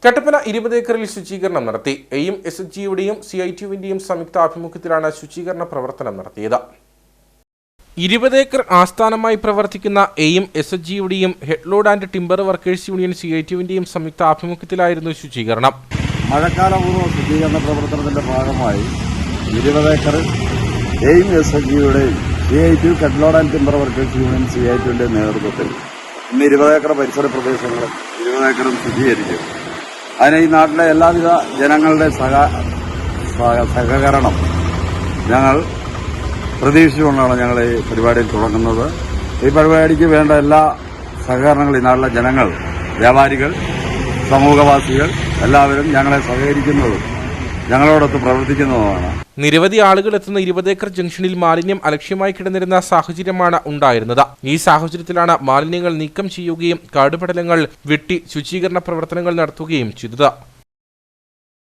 കട്ടപ്പന 20 ഏക്കറിൽ ശുചീകരണം നടത്തി. എയിം എസ്എച്ച്ജിയുടെയും CITUവിന്റെയും സംയുക്ത ആഭിമുഖ്യത്തിലാണ് ശുചീകരണ പ്രവർത്തനം നടത്തിയത്. 20 ഏക്കർ ആസ്ഥാനമായി പ്രവർത്തിക്കുന്ന എയിം എസ്എച്ച്ജിയുടെയും headload and timber workers union CITUവിന്റെയും സംയുക്ത ആഭിമുഖ്യത്തിലായിരുന്നു ശുചീകരണം. മഴക്കാലപൂർവ്വ ശുചീകരണ പ്രവർത്തനത്തിന്റെ ഭാഗമായി 20 ഏക്കറിൽ എയിം എസ്എച്ച്ജിയുടെയും CITU headload and timber workers union CITUവിന്റെയും നേതൃത്വത്തിൽ ഇന്ന് 20 ഏക്കർ പരിസര പ്രദേശങ്ങളും 20 ഏക്കറും ശുചീകരിക്കും. അതിന് ഈ നാട്ടിലെ എല്ലാവിധ ജനങ്ങളുടെ സഹകരണം ഞങ്ങൾ പ്രതീക്ഷിച്ചുകൊണ്ടാണ് ഞങ്ങൾ ഈ പരിപാടിയിൽ തുടങ്ങുന്നത്. ഈ പരിപാടിക്ക് വേണ്ട എല്ലാ സഹകരണങ്ങളും ഈ നാട്ടിലെ ജനങ്ങൾ, വ്യാപാരികൾ, സമൂഹവാസികൾ എല്ലാവരും ഞങ്ങളെ സഹകരിക്കുന്നതും ഞങ്ങളോടൊത്ത് പ്രവർത്തിക്കുന്നതുമാണ്. നിരവധി ആളുകൾ എത്തുന്ന 20 ഏക്കർ ജംഗ്ഷനിൽ മാലിന്യം അലക്ഷ്യമായി കിടന്നിരുന്ന സാഹചര്യമാണ് ഉണ്ടായിരുന്നത്. ഈ സാഹചര്യത്തിലാണ് മാലിന്യങ്ങൾ നീക്കം ചെയ്യുകയും കാടുപടലങ്ങൾ വെട്ടി ശുചീകരണ പ്രവർത്തനങ്ങൾ നടത്തുകയും ചെയ്തത്.